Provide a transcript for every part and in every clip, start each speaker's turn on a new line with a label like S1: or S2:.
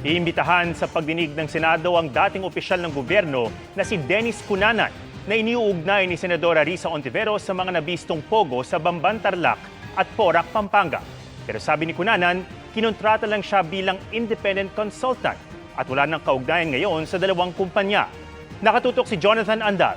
S1: Iimbitahan sa pagdinig ng Senado ang dating opisyal ng gobyerno na si Dennis Cunanan na iniuugnay ni Senadora Risa Hontiveros sa mga nabistong pogo sa Bamban, Tarlac at Porac, Pampanga. Pero sabi ni Cunanan, kinontrata lang siya bilang independent consultant at wala nang kaugnayan ngayon sa dalawang kumpanya. Nakatutok si Jonathan Andal.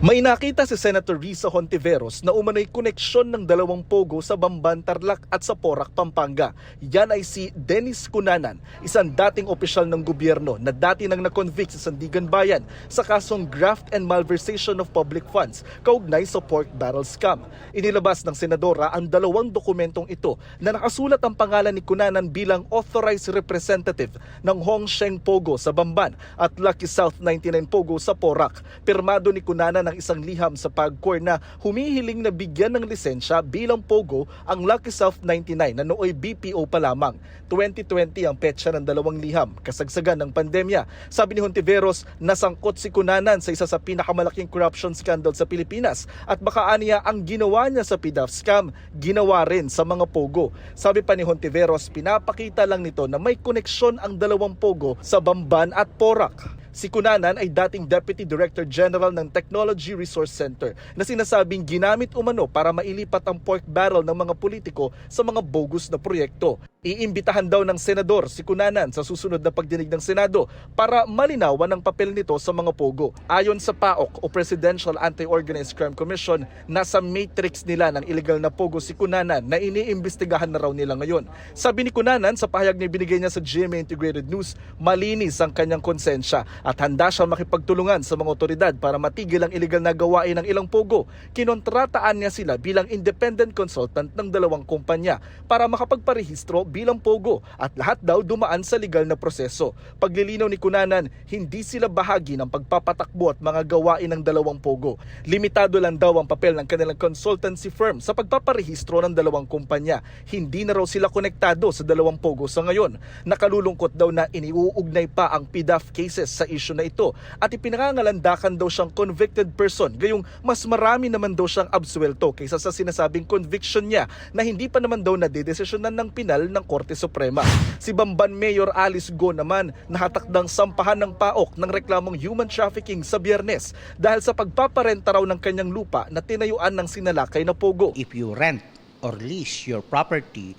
S2: May nakita si Senator Risa Hontiveros na umano'y koneksyon ng dalawang pogo sa Bamban, Tarlac at sa Porac, Pampanga. Yan ay si Dennis Cunanan, isang dating opisyal ng gobyerno na dati nang na-convict sa Sandigan Bayan sa kasong graft and malversation of public funds kaugnay sa pork barrel scam. Inilabas ng senadora ang dalawang dokumentong ito na nakasulat ang pangalan ni Cunanan bilang authorized representative ng Hong Sheng Pogo sa Bamban at Lucky South 99 Pogo sa Porac. Pirmado ni Cunanan ng isang liham sa PAGCOR na humihiling na bigyan ng lisensya bilang Pogo ang Lucky South 99 na nooy BPO pa lamang. 2020 ang petsa ng dalawang liham, kasagsagan ng pandemya. Sabi ni Hontiveros, nasangkot si Cunanan sa isa sa pinakamalaking corruption scandal sa Pilipinas at baka aniya ang ginawa niya sa PDAF scam, ginawa rin sa mga Pogo. Sabi pa ni Hontiveros, pinapakita lang nito na may koneksyon ang dalawang Pogo sa Bamban at Porac. Si Cunanan ay dating Deputy Director General ng Technology Resource Center na sinasabing ginamit umano para mailipat ang pork barrel ng mga politiko sa mga bogus na proyekto. Iimbitahan daw ng senador si Cunanan sa susunod na pagdinig ng Senado para malinawan ang papel nito sa mga pogo. Ayon sa PAOK o Presidential Anti-Organized Crime Commission, nasa matrix nila ng illegal na pogo si Cunanan na iniimbestigahan na raw nila ngayon. Sabi ni Cunanan sa pahayag na ibinigay niya sa GMA Integrated News, malinis ang kanyang konsensya at handa siyang makipagtulungan sa mga otoridad para matigil ang illegal na gawain ng ilang pogo. Kinontrataan niya sila bilang independent consultant ng dalawang kumpanya para makapagparehistro bilang pogo at lahat daw dumaan sa legal na proseso. Paglilinaw ni Cunanan, hindi sila bahagi ng pagpapatakbo at mga gawain ng dalawang pogo. Limitado lang daw ang papel ng kanilang consultancy firm sa pagpaparehistro ng dalawang kumpanya. Hindi na raw sila konektado sa dalawang pogo sa ngayon. Nakalulungkot daw na iniuugnay pa ang PDAF cases sa issue na ito at ipinangangalandakan daw siyang convicted person, gayong mas marami naman daw siyang absuelto kaysa sa sinasabing conviction niya na hindi pa naman daw nadedesisyonan ng pinal ng Korte Suprema. Si Bamban Mayor Alice Go naman nahatakdang sampahan ng PAOK ng reklamong human trafficking sa Biyernes dahil sa pagpaparenta raw ng kanyang lupa na tinayuan ng sinalakay na pogo.
S3: If you rent or lease your property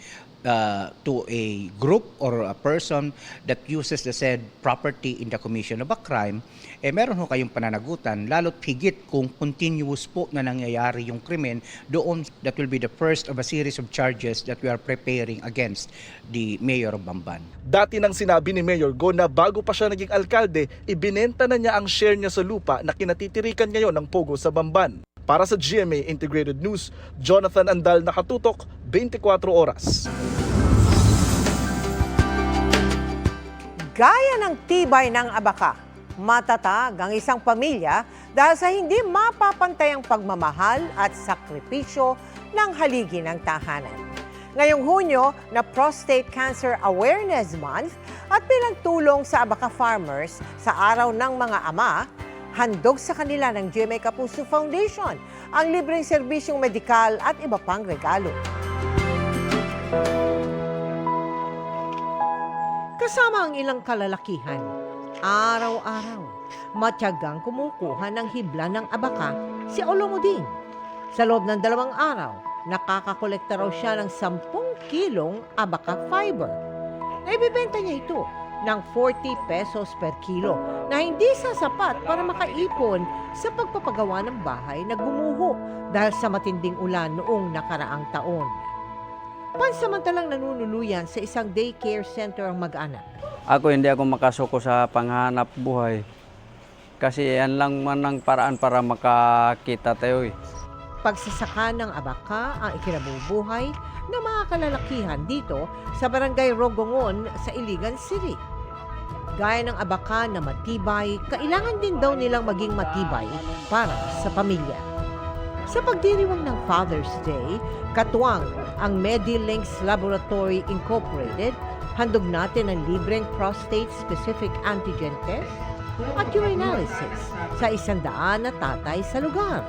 S3: to a group or a person that uses the said property in the commission of a crime, meron ho kayong pananagutan, lalo't higit kung continuous po na nangyayari yung krimen, doon that will be the first of a series of charges that we are preparing against the Mayor of Bamban.
S2: Dati nang sinabi ni Mayor Go na bago pa siya naging alkalde, ibinenta na niya ang share niya sa lupa na kinatitirikan ngayon ng pogo sa Bamban. Para sa GMA Integrated News, Jonathan Andal, nakatutok, 24 oras.
S4: Gaya ng tibay ng abaka, matatag ang isang pamilya dahil sa hindi mapapantay ang pagmamahal at sakripisyo ng haligi ng tahanan. Ngayong Hunyo na Prostate Cancer Awareness Month at bilang tulong sa abaka farmers sa Araw ng Mga Ama, handog sa kanila ng GMA Kapuso Foundation ang libreng serbisyong medikal at iba pang regalo. Kasama ang ilang kalalakihan, araw-araw, matyagang kumukuha ng hibla ng abaka si Olomudin. Sa loob ng 2 araw, nakakakolekta raw siya ng 10 kilong abaka fiber. Naibibenta niya ito ng 40 pesos per kilo na hindi sasapat para makaipon sa pagpapagawa ng bahay na gumuho dahil sa matinding ulan noong nakaraang taon. Pansamantalang nanunuluyan sa isang daycare center ang mag-anak.
S5: Hindi ako makasuko sa panghanap buhay kasi yan lang man ang paraan para makakita tayo.
S4: Pagsasaka ng abaka ang ikinabubuhay ng mga kalalakihan dito sa Barangay Rogongon sa Iligan City. Gaya ng abaka na matibay, kailangan din daw nilang maging matibay para sa pamilya. Sa pagdiriwang ng Father's Day, katuwang ang Medilinks Laboratory Incorporated, handog natin ang libreng prostate-specific antigen test at urinalysis sa 100 na tatay sa lugar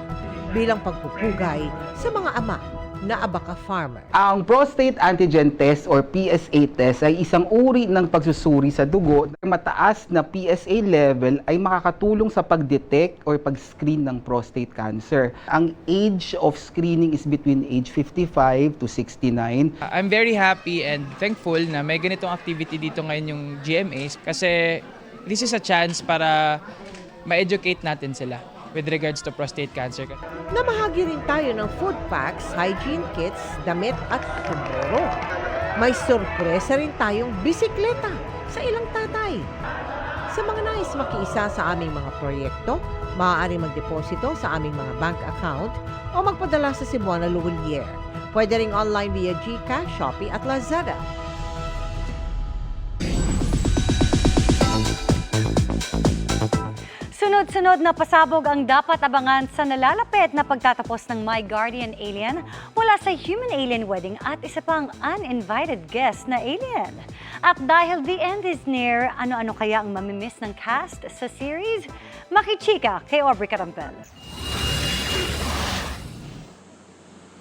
S4: bilang pagpupugay sa mga ama na abaka farmer.
S6: Ang prostate antigen test or PSA test ay isang uri ng pagsusuri sa dugo. Mataas na PSA level ay makakatulong sa pag-detect or pag-screen ng prostate cancer. Ang age of screening is between age 55 to 69.
S7: I'm very happy and thankful na may ganitong activity dito ngayon yung GMAs kasi this is a chance para ma-educate natin sila with regards to prostate cancer.
S4: Namahagi rin tayo ng food packs, hygiene kits, damit at sombrero. May sorpresa rin tayong bisikleta sa ilang tatay. Sa mga nais makiisa sa aming mga proyekto, maaari magdeposito sa aming mga bank account o magpadala sa Cebuana Luwilier. Pwede ring online via GCash, Shopee at Lazada.
S8: Sunod-sunod na pasabog ang dapat abangan sa nalalapit na pagtatapos ng My Guardian Alien mula sa Human Alien Wedding at isa pang uninvited guest na alien. At dahil the end is near, ano-ano kaya ang mamimiss ng cast sa series? Makichika kay Aubrey Carampel.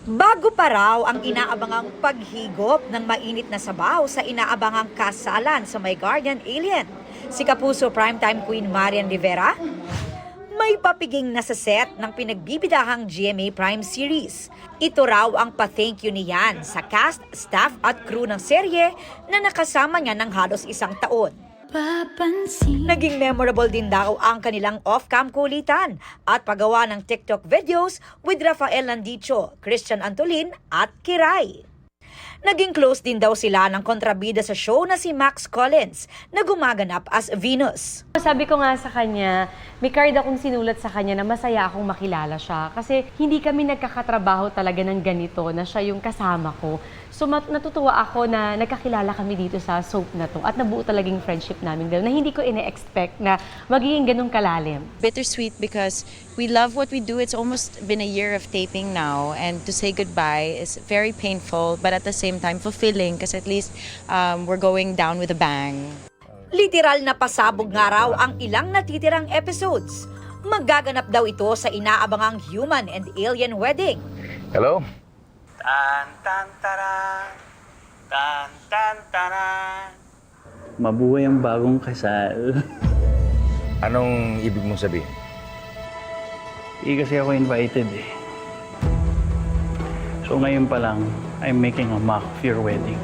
S9: Bago pa raw ang inaabangang paghigop ng mainit na sabaw sa inaabangang kasalan sa My Guardian Alien, si Kapuso primetime queen Marian Rivera, may papiging na sa set ng pinagbibidahang GMA Prime Series. Ito raw ang pa-thank you niyan sa cast, staff at crew ng serye na nakasama niya ng halos isang taon. Naging memorable din daw ang kanilang off-cam kulitan at paggawa ng TikTok videos with Rafael Landicho, Christian Antolin at Kiray. Naging close din daw sila ng kontrabida sa show na si Max Collins na gumaganap as Venus.
S10: Sabi ko nga sa kanya, may card akong sinulat sa kanya na masaya akong makilala siya kasi hindi kami nagkakatrabaho talaga ng ganito na siya yung kasama ko. So natutuwa ako na nagkakilala kami dito sa soap na to at nabuo talagang friendship namin na hindi ko ine-expect na magiging ganun kalalim.
S11: Bittersweet because we love what we do. It's almost been a year of taping now and to say goodbye is very painful but at the same time fulfilling kasi at least we're going down with a bang.
S9: Literal na pasabog nga raw ang ilang natitirang episodes. Magaganap daw ito sa inaabangang Human and Alien Wedding.
S12: Hello?
S5: Tan tan taran, tan tan taran.
S13: Mabuhay ang bagong kasal.
S12: Anong ibig mong sabihin?
S13: Kasi ako invited eh. So ngayon pa lang, I'm making a mock of your wedding.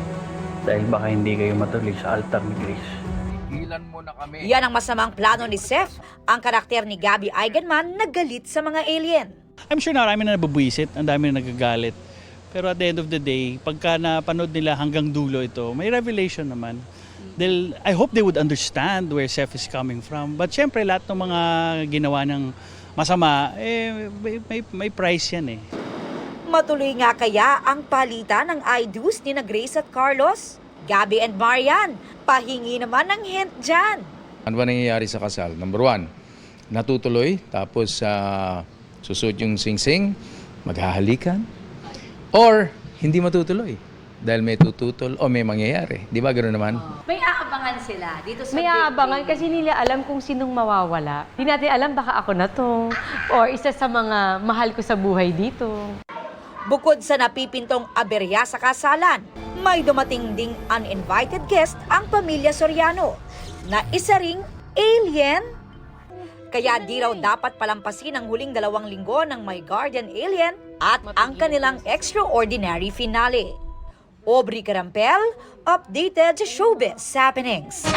S13: Dahil baka hindi kayo matuloy sa altar ni Grace.
S9: Yan ang masamang plano ni Seth, ang karakter ni Gabby Eigenman na galit sa mga alien.
S13: I'm sure marami na nabubwisit, ang dami na nagagalit. Pero at the end of the day, pagka napanood nila hanggang dulo ito, may revelation naman. I hope they would understand where Seth is coming from. But syempre, lahat ng mga ginawa ng masama, may price yan eh.
S9: Matuloy nga kaya ang palitan ng I-dos ni na Grace at Carlos? Gabby and Marian, pahingi naman ng hint dyan.
S12: Ano ba nangyayari sa kasal? Number 1, natutuloy, tapos susud yung sing-sing, maghahalikan, or hindi matutuloy dahil may tututol o may mangyayari. Di ba ganoon naman?
S8: May aabangan sila dito sa
S10: May aabangan kasi nila alam kung sinong mawawala. Hindi natin alam baka ako na to or isa sa mga mahal ko sa buhay dito.
S9: Bukod sa napipintong aberya sa kasalan, may dumating ding uninvited guest ang pamilya Soriano na isa ring alien. Kaya di raw dapat palampasin ang huling 2 linggo ng My Guardian Alien at ang kanilang extraordinary finale. Aubrey Carampel, updated showbiz happenings.